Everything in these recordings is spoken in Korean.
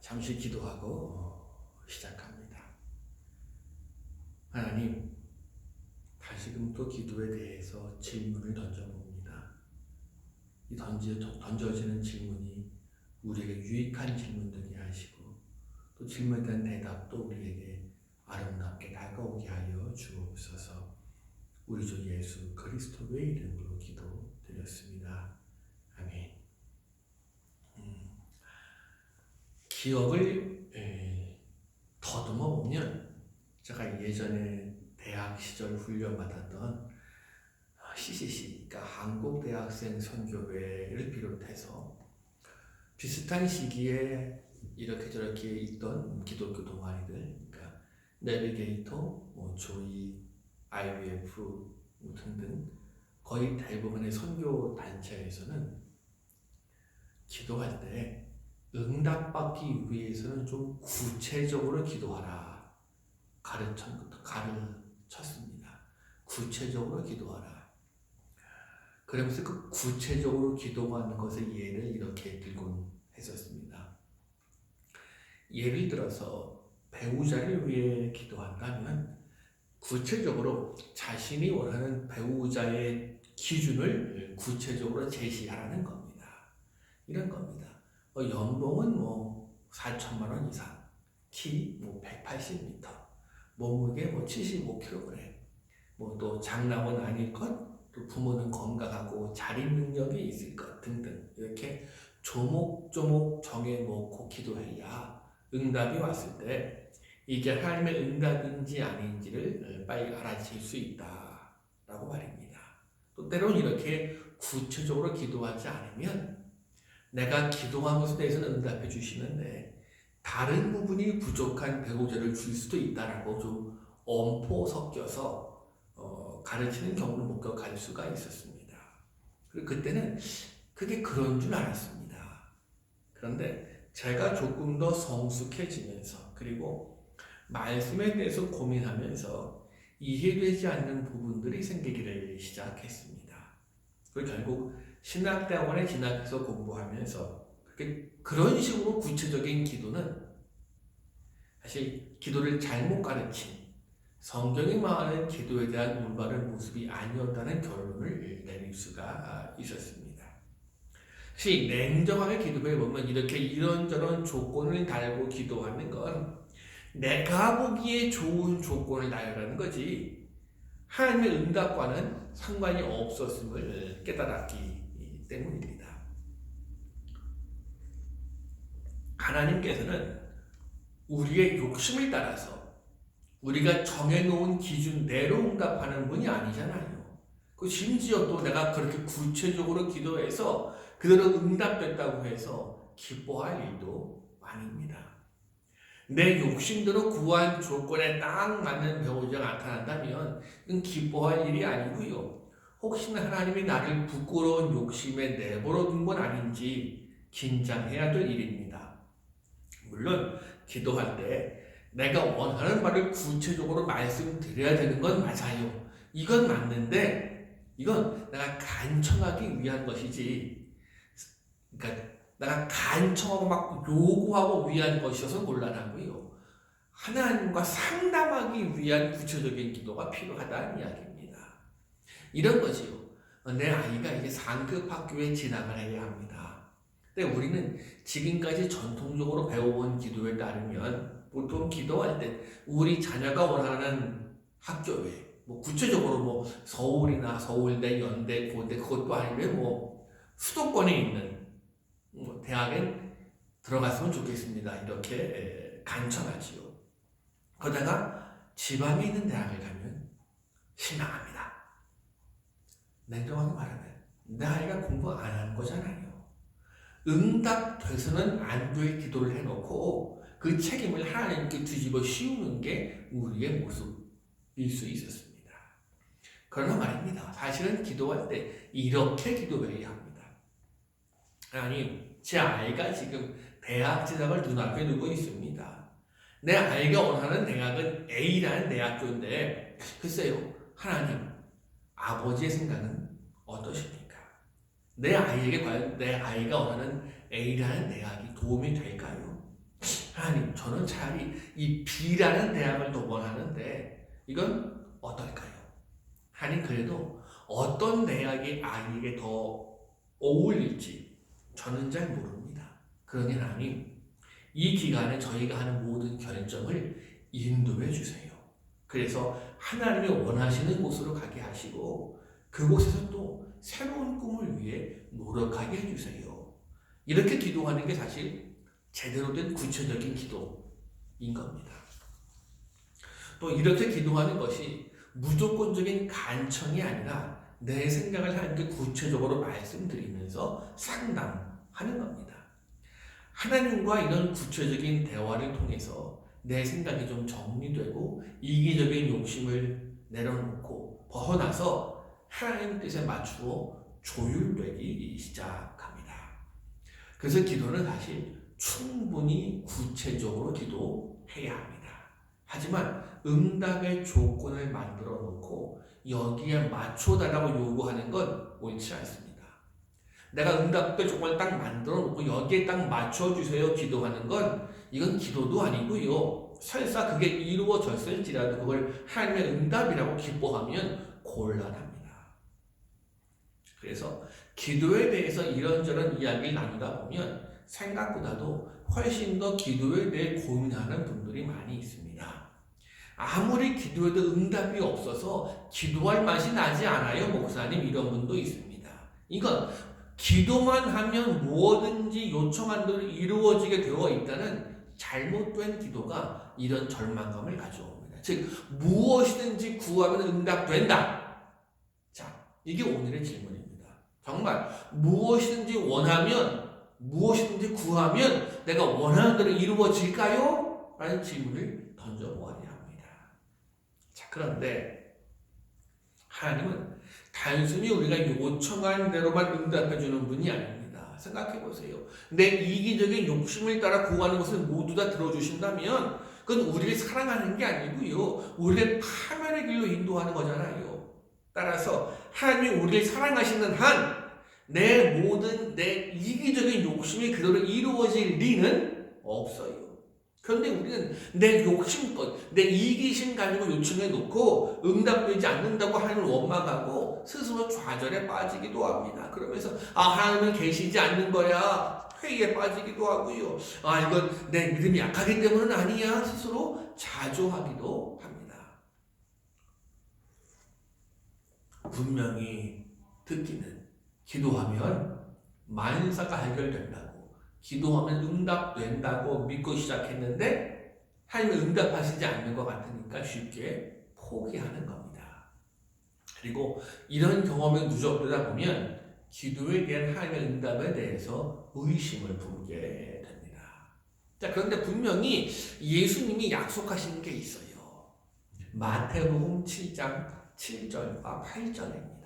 잠시 기도하고 시작합니다. 하나님, 다시금 또 기도에 대해서 질문을 던져봅니다. 이 던져지는 질문이 우리에게 유익한 질문들이 하시고 또 질문에 대한 대답도 우리에게 아름답게 다가오게 하여 주옵소서. 우리 주 예수 그리스도의 이름으로 기도드렸습니다. 아멘. 기억을 더듬어 보면 제가 예전에 대학 시절 훈련 받았던 CCC, 그러니까 한국대학생 선교회를 비롯해서 비슷한 시기에 이렇게 저렇게 있던 기독교 동아리들, 그러니까 내비게이터, 조이, IBF 등등 거의 대부분의 선교 단체에서는 기도할 때 응답받기 위해서는 좀 구체적으로 기도하라 가르쳤습니다. 구체적으로 기도하라. 그러면서 그 구체적으로 기도하는 것의 예를 이렇게 들곤 했었습니다. 예를 들어서 배우자를 위해 기도한다면 구체적으로 자신이 원하는 배우자의 기준을 구체적으로 제시하라는 겁니다. 이런 겁니다. 연봉은 4천만 원 이상, 키 180m, 몸무게 75kg, 또 장남은 아닐 것, 또 부모는 건강하고 자립 능력이 있을 것 등등 이렇게 조목조목 정해놓고 기도해야 응답이 왔을 때 이게 하나님의 응답인지 아닌지를 빨리 알아챌 수 있다라고 말입니다. 또 때로는 이렇게 구체적으로 기도하지 않으면 내가 기도한 것에 대해서는 응답해 주시는데 다른 부분이 부족한 배우자를 줄 수도 있다라고 좀 엄포 섞여서 가르치는 경우를 목격할 수가 있었습니다. 그리고 그때는 그게 그런 줄 알았습니다. 그런데 제가 조금 더 성숙해지면서 그리고 말씀에 대해서 고민하면서 이해되지 않는 부분들이 생기기를 시작했습니다. 그리고 결국 신학대학원에 진학해서 공부하면서 그런 식으로 구체적인 기도는 사실 기도를 잘못 가르친 성경이 말하는 기도에 대한 올바른 모습이 아니었다는 결론을 내릴 수가 있었습니다. 사실 냉정하게 기도해 보면 이렇게 이런저런 조건을 달고 기도하는 건 내가 보기에 좋은 조건을 달라는 거지 하나님의 응답과는 상관이 없었음을 깨달았기 때문입니다. 하나님께서는 우리의 욕심을 따라서 우리가 정해놓은 기준대로 응답하는 분이 아니잖아요. 심지어 또 내가 그렇게 구체적으로 기도해서 그대로 응답됐다고 해서 기뻐할 일도 아닙니다. 내 욕심대로 구한 조건에 딱 맞는 배우자가 나타난다면 이건 기뻐할 일이 아니고요. 혹시나 하나님이 나를 부끄러운 욕심에 내버려 둔 건 아닌지 긴장해야 될 일입니다. 물론 기도할 때 내가 원하는 말을 구체적으로 말씀드려야 되는 건 맞아요. 이건 맞는데 이건 내가 간청하기 위한 것이지, 그러니까 내가 간청하고 막 요구하고 위한 것이어서 곤란하고요. 하나님과 상담하기 위한 구체적인 기도가 필요하다는 이야기입니다. 이런 거지요. 내 아이가 이제 상급 학교에 진학을 해야 합니다. 근데 우리는 지금까지 전통적으로 배워온 기도에 따르면 보통 기도할 때 우리 자녀가 원하는 학교에 구체적으로 서울이나 서울대, 연대, 고대 그것도 아니면 수도권에 있는 대학에 들어갔으면 좋겠습니다. 이렇게 간청하지요. 그러다가 지방에 있는 대학을 가면 실망합니다. 냉정하게 말하면 내 아이가 공부 안 하는 거잖아요. 응답돼서는 안 될 기도를 해놓고 그 책임을 하나님께 뒤집어 씌우는 게 우리의 모습일 수 있었습니다. 그러나 말입니다. 사실은 기도할 때 이렇게 기도해야 합니다. 하나님, 제 아이가 지금 대학 진학을 눈앞에 두고 있습니다. 내 아이가 원하는 대학은 A라는 대학교인데 글쎄요, 하나님, 아버지의 생각은 어떠십니까? 내 아이에게 과연 내 아이가 원하는 A라는 대학이 도움이 될까요? 하나님, 저는 차라리 이 B라는 대학을 더 원하는데 이건 어떨까요? 하나님, 그래도 어떤 대학이 아이에게 더 어울릴지 저는 잘 모릅니다. 그러니 하나님, 이 기간에 저희가 하는 모든 결정을 인도해 주세요. 그래서 하나님이 원하시는 곳으로 가게 하시고 그곳에서 또 새로운 꿈을 위해 노력하게 해주세요. 이렇게 기도하는 게 사실 제대로 된 구체적인 기도인 겁니다. 또 이렇게 기도하는 것이 무조건적인 간청이 아니라 내 생각을 함께 구체적으로 말씀드리면서 상담하는 겁니다. 하나님과 이런 구체적인 대화를 통해서 내 생각이 좀 정리되고 이기적인 욕심을 내려놓고 벗어나서 하나님 뜻에 맞추어 조율되기 시작합니다. 그래서 기도는 사실 충분히 구체적으로 기도해야 합니다. 하지만 응답의 조건을 만들어 놓고 여기에 맞춰달라고 요구하는 건 옳지 않습니다. 내가 응답의 조건을 딱 만들어 놓고 여기에 딱 맞춰주세요 기도하는 건 이건 기도도 아니고요. 설사 그게 이루어졌을지라도 그걸 하나님의 응답이라고 기뻐하면 곤란합니다. 그래서 기도에 대해서 이런저런 이야기를 나누다 보면 생각보다도 훨씬 더 기도에 대해 고민하는 분들이 많이 있습니다. 아무리 기도해도 응답이 없어서 기도할 맛이 나지 않아요, 목사님, 이런 분도 있습니다. 이건 기도만 하면 뭐든지 요청한 대로 이루어지게 되어 있다는 잘못된 기도가 이런 절망감을 가져옵니다. 즉, 무엇이든지 구하면 응답된다. 자, 이게 오늘의 질문입니다. 정말 무엇이든지 원하면, 무엇이든지 구하면 내가 원하는 대로 이루어질까요? 라는 질문을 던져보아야 합니다. 자, 그런데 하나님은 단순히 우리가 요청한 대로만 응답해주는 분이 아닙니다. 생각해보세요. 내 이기적인 욕심을 따라 구하는 것을 모두 다 들어주신다면 그건 우리를 사랑하는 게 아니고요. 우리를 파멸의 길로 인도하는 거잖아요. 따라서 하나님이 우리를 사랑하시는 한 내 모든 내 이기적인 욕심이 그대로 이루어질 리는 없어요. 그런데 우리는 내 욕심껏, 내 이기심 가지고 요청해 놓고 응답되지 않는다고 하나님을 원망하고 스스로 좌절에 빠지기도 합니다. 그러면서 하나님은 계시지 않는 거야. 회의에 빠지기도 하고요. 이건 내 믿음이 약하기 때문은 아니야. 스스로 자조하기도 합니다. 분명히 듣기는 기도하면 만사가 해결된다고, 기도하면 응답된다고 믿고 시작했는데 하나님은 응답하시지 않는 것 같으니까 쉽게 포기하는 겁니다. 그리고 이런 경험이 누적되다 보면 기도에 대한 하나님의 응답에 대해서 의심을 품게 됩니다. 자, 그런데 분명히 예수님이 약속하신 게 있어요. 마태복음 7장 7절과 8절입니다.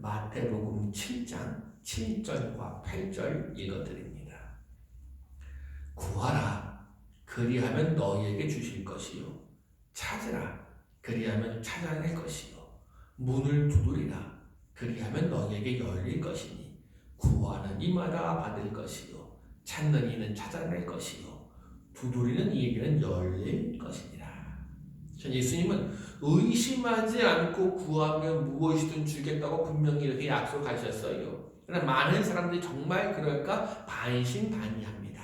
마태복음 7장 7절과 8절 읽어드립니다. 구하라, 그리하면 너희에게 주실 것이요. 찾으라, 그리하면 찾아낼 것이요. 문을 두드리라, 그리하면 너희에게 열릴 것이니 구하는 이마다 받을 것이요. 찾는 이는 찾아낼 것이요. 두드리는 이에게는 열릴 것이니라. 예수님은 의심하지 않고 구하면 무엇이든 주겠다고 분명히 이렇게 약속하셨어요. 그러나 많은 사람들이 정말 그럴까 반신반의합니다.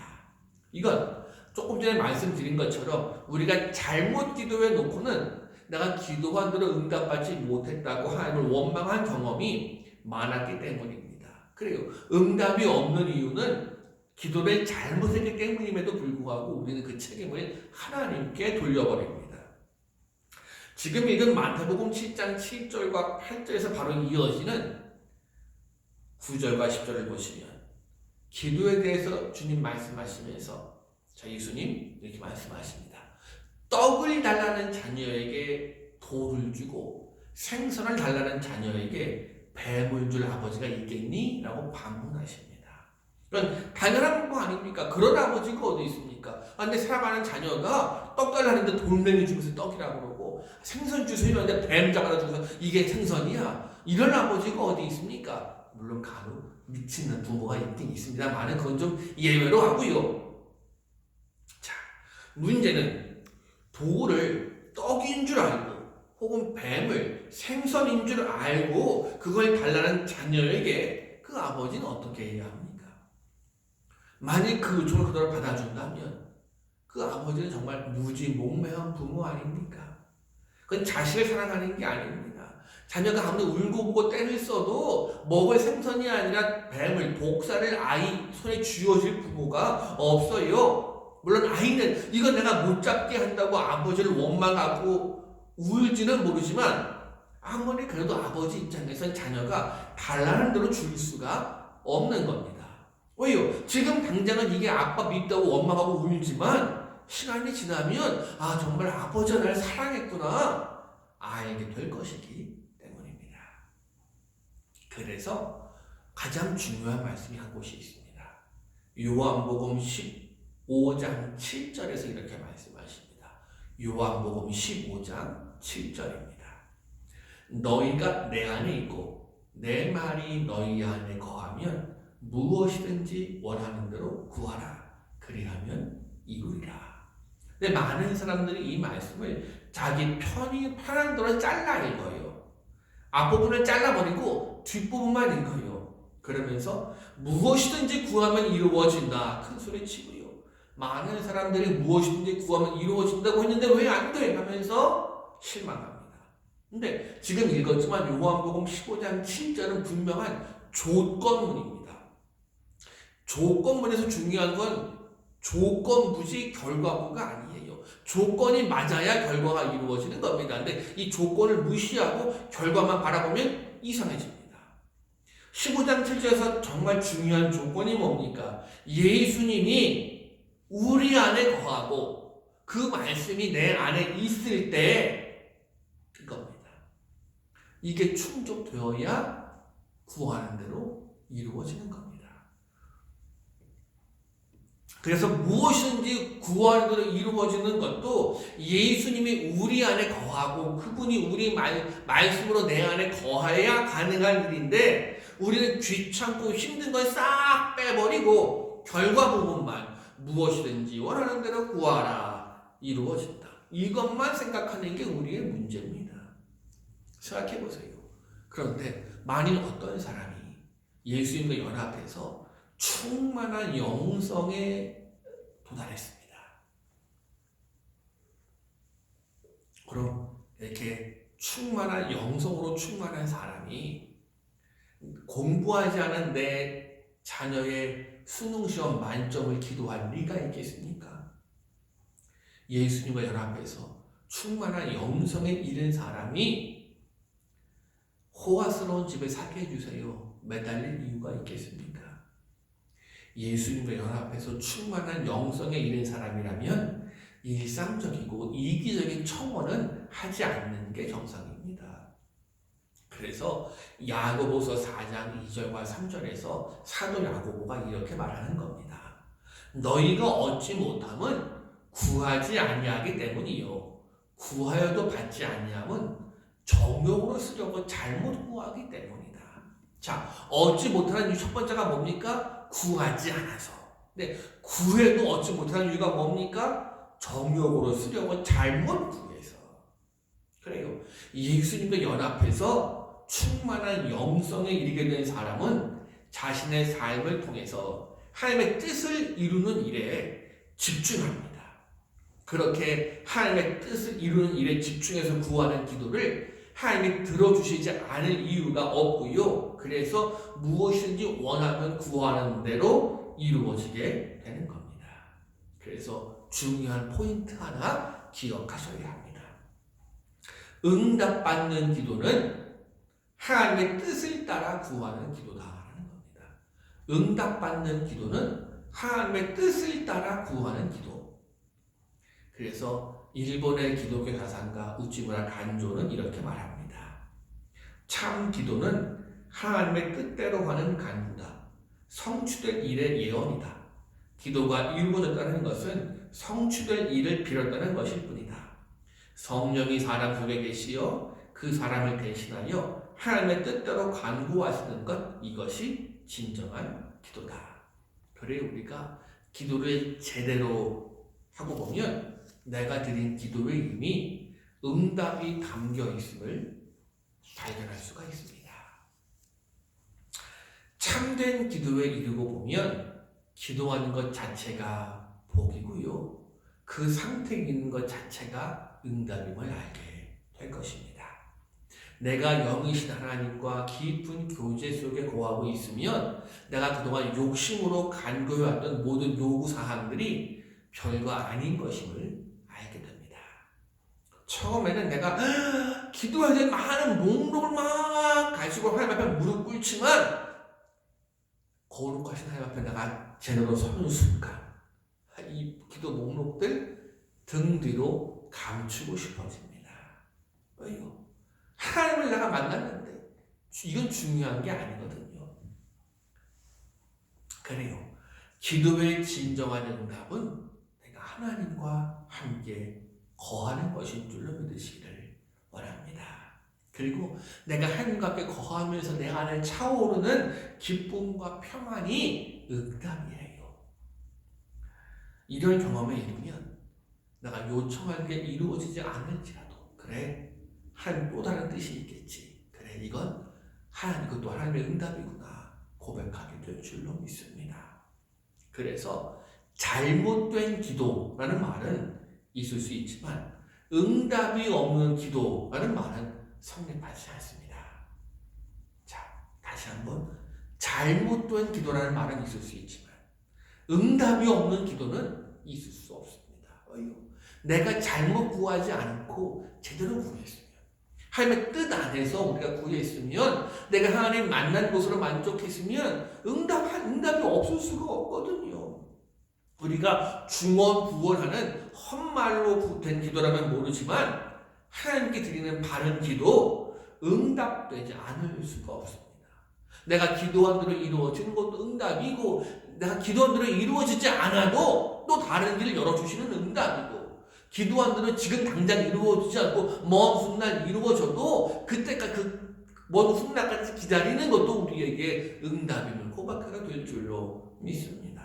이건 조금 전에 말씀드린 것처럼 우리가 잘못 기도해 놓고는 내가 기도한 대로 응답받지 못했다고 하나님을 원망한 경험이 많았기 때문입니다. 그래요. 응답이 없는 이유는 기도를 잘못했기 때문임에도 불구하고 우리는 그 책임을 하나님께 돌려버립니다. 지금 읽은 마태복음 7장 7절과 8절에서 바로 이어지는 9절과 10절을 보시면 기도에 대해서 주님 말씀하시면서 예수님 이렇게 말씀하십니다. 떡을 달라는 자녀에게 돌을 주고 생선을 달라는 자녀에게 뱀을 줄 아버지가 있겠니? 라고 반문하십니다. 그건 당연한 거 아닙니까? 그런 아버지가 어디 있습니까? 근데 사랑하는 자녀가 떡 달라는데 돌멩이 주면서 떡이라고 그러고 생선 주세요 하는데 뱀 잡아다 주면서 이게 생선이야? 이런 아버지가 어디 있습니까? 물론 간혹 미치는 부모가 있긴 있습니다만 그건 좀 예외로 하고요. 자, 문제는 돌을 떡인 줄 알고 혹은 뱀을 생선인 줄 알고 그걸 달라는 자녀에게 그 아버지는 어떻게 해야 합니까? 만일 그 요청을 그대로 받아준다면 그 아버지는 정말 무지몽매한 부모 아닙니까? 그건 자식을 사랑하는 게 아닙니다. 자녀가 아무리 울고 보고 때를 써도 먹을 생선이 아니라 뱀을, 독사를 아이 손에 쥐어줄 부모가 없어요. 물론 아이는 이거 내가 못 잡게 한다고 아버지를 원망하고 울지는 모르지만 아무리 그래도 아버지 입장에선 자녀가 달라는 대로 줄 수가 없는 겁니다. 왜요? 지금 당장은 이게 아빠 밉다고 원망하고 울지만 시간이 지나면 아 정말 아버지가 날 사랑했구나 알게 될 것이기 때문입니다. 그래서 가장 중요한 말씀이 한 곳이 있습니다. 요한복음 15장 7절에서 이렇게 말씀하십니다. 요한복음 15장 7절입니다. 너희가 내 안에 있고 내 말이 너희 안에 거하면 무엇이든지 원하는 대로 구하라. 그리하면 이루리라. 근데 많은 사람들이 이 말씀을 자기 편한 대로 잘라 읽어요. 앞부분을 잘라버리고 뒷부분만 읽어요. 그러면서 무엇이든지 구하면 이루어진다. 큰 소리 치고요. 많은 사람들이 무엇이든지 구하면 이루어진다고 했는데 왜 안 돼? 하면서 실망합니다. 근데 지금 읽었지만 요한복음 15장 7절은 분명한 조건문입니다. 조건문에서 중요한 건 조건부지 결과부가 아니에요. 조건이 맞아야 결과가 이루어지는 겁니다. 근데 이 조건을 무시하고 결과만 바라보면 이상해집니다. 15장 7절에서 정말 중요한 조건이 뭡니까? 예수님이 우리 안에 거하고 그 말씀이 내 안에 있을 때 그겁니다. 이게 충족되어야 구하는 대로 이루어지는 겁니다. 그래서 무엇이든지 구하는 대로 이루어지는 것도 예수님이 우리 안에 거하고 그분이 우리 말씀으로 내 안에 거해야 가능한 일인데 우리는 귀찮고 힘든 걸 싹 빼버리고 결과 부분만 무엇이든지 원하는 대로 구하라 이루어진다. 이것만 생각하는 게 우리의 문제입니다. 생각해보세요. 그런데 만일 어떤 사람이 예수님과 연합해서 충만한 영성에 도달했습니다. 그럼 이렇게 충만한 영성으로 충만한 사람이 공부하지 않은 내 자녀의 수능시험 만점을 기도할 리가 있겠습니까? 예수님과 연합해서 충만한 영성에 이른 사람이 호화스러운 집에 살게 해주세요. 매달릴 이유가 있겠습니까? 예수님과 연합해서 충만한 영성에 이른 사람이라면 일상적이고 이기적인 청원은 하지 않는 게 정상입니다. 그래서 야고보서 4장 2절과 3절에서 사도 야고보가 이렇게 말하는 겁니다. 너희가 얻지 못함은 구하지 아니하기 때문이요. 구하여도 받지 아니함은 정욕으로 쓰려고 잘못 구하기 때문이다. 자, 얻지 못하는 이유 첫 번째가 뭡니까? 구하지 않아서. 근데 구해도 얻지 못하는 이유가 뭡니까? 정욕으로 쓰려고 잘못 구해서. 그래요. 예수님과 연합해서 충만한 영성에 이르게 된 사람은 자신의 삶을 통해서 하나님의 뜻을 이루는 일에 집중합니다. 그렇게 하나님의 뜻을 이루는 일에 집중해서 구하는 기도를 하나님이 들어주시지 않을 이유가 없고요. 그래서 무엇이든지 원하면 구하는 대로 이루어지게 되는 겁니다. 그래서 중요한 포인트 하나 기억하셔야 합니다. 응답받는 기도는 하나님의 뜻을 따라 구하는 기도다라는 겁니다. 응답받는 기도는 하나님의 뜻을 따라 구하는 기도. 그래서 일본의 기독교 사상가 우찌무라 간조는 이렇게 말합니다. 참 기도는 하나님의 뜻대로 하는 간구다. 성취될 일의 예언이다. 기도가 이루어졌다는 것은 성취될 일을 빌었다는 것일 뿐이다. 성령이 사람 속에 계시어 그 사람을 대신하여 하나님의 뜻대로 간구하시는 것, 이것이 진정한 기도다. 그래 우리가 기도를 제대로 하고 보면 내가 드린 기도에 이미 응답이 담겨 있음을 발견할 수가 있습니다. 참된 기도에 이르고 보면 기도하는 것 자체가 복이고요. 그 상태에 있는 것 자체가 응답임을 알게 될 것입니다. 내가 영이신 하나님과 깊은 교제 속에 거하고 있으면 내가 그동안 욕심으로 간구해왔던 모든 요구사항들이 별거 아닌 것임을 알게 됩니다. 처음에는 내가 기도해야 될 많은 목록을 막 가지고 하나님 앞에 무릎 꿇지만 거룩하신 하나님 앞에 내가 제대로 서는 순간 이 기도 목록들 등 뒤로 감추고 싶어집니다. 왜요? 하나님을 내가 만났는데 이건 중요한 게 아니거든요. 그래요. 기도의 진정한 응답은 내가 하나님과 함께 거하는 것인 줄로 믿으시기를 원합니다. 그리고 내가 하나님과 함께 거하면서 내 안에 차오르는 기쁨과 평안이 응답이에요. 이런 경험에 이르면 내가 요청한 게 이루어지지 않을지라도 그래 하나님 또 다른 뜻이 있겠지. 그래 이건 하나님 그것도 하나님의 응답이구나 고백하게 될 줄로 믿습니다. 그래서 잘못된 기도라는 말은 있을 수 있지만 응답이 없는 기도라는 말은 성립하지 않습니다. 자, 다시 한번 잘못된 기도라는 말은 있을 수 있지만 응답이 없는 기도는 있을 수 없습니다. 왜요? 내가 잘못 구하지 않고 제대로 구했으면 하나님의 뜻 안에서 우리가 구했으면 내가 하나님 만난 곳으로 만족했으면 응답이 없을 수가 없거든요. 우리가 중언부언하는 헛말로 된 기도라면 모르지만 하나님께 드리는 바른 기도 응답되지 않을 수가 없습니다. 내가 기도한 대로 이루어지는 것도 응답이고 내가 기도한 대로 이루어지지 않아도 또 다른 길을 열어주시는 응답이고 기도한 대로 지금 당장 이루어지지 않고 먼 훗날 이루어져도 그때까지 먼 훗날까지 기다리는 것도 우리에게 응답임을 고백하게 될 줄로 믿습니다.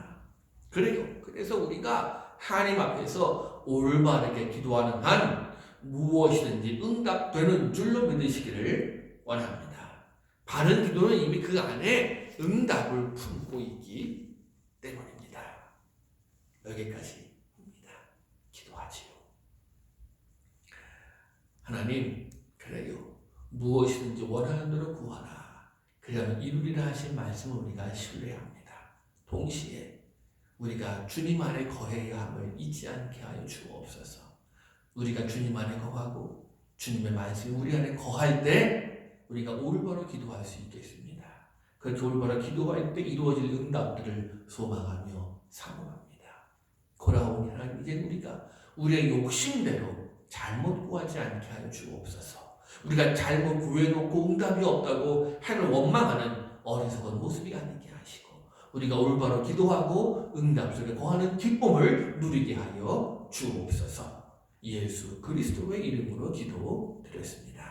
그래요. 그래서 우리가 하나님 앞에서 올바르게 기도하는 한 무엇이든지 응답되는 줄로 믿으시기를 원합니다. 바른 기도는 이미 그 안에 응답을 품고 있기 때문입니다. 여기까지입니다. 기도하지요. 하나님, 그래요. 무엇이든지 원하는 대로 구하라. 그러면 이루리라 하신 말씀을 우리가 신뢰합니다. 동시에 우리가 주님 안에 거해야 함을 잊지 않게 하여 주옵소서. 우리가 주님 안에 거하고 주님의 말씀이 우리 안에 거할 때 우리가 올바로 기도할 수 있겠습니다. 그렇게 올바로 기도할 때 이루어질 응답들을 소망하며 사모합니다. 고라오니 하나님, 이제 우리가 우리의 욕심대로 잘못 구하지 않게 하여 주옵소서. 우리가 잘못 구해놓고 응답이 없다고 하나님을 원망하는 어리석은 모습이 아니게 하시고 우리가 올바로 기도하고 응답 속에 거하는 기쁨을 누리게 하여 주옵소서. 예수 그리스도의 이름으로 기도드렸습니다.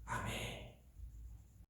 아멘.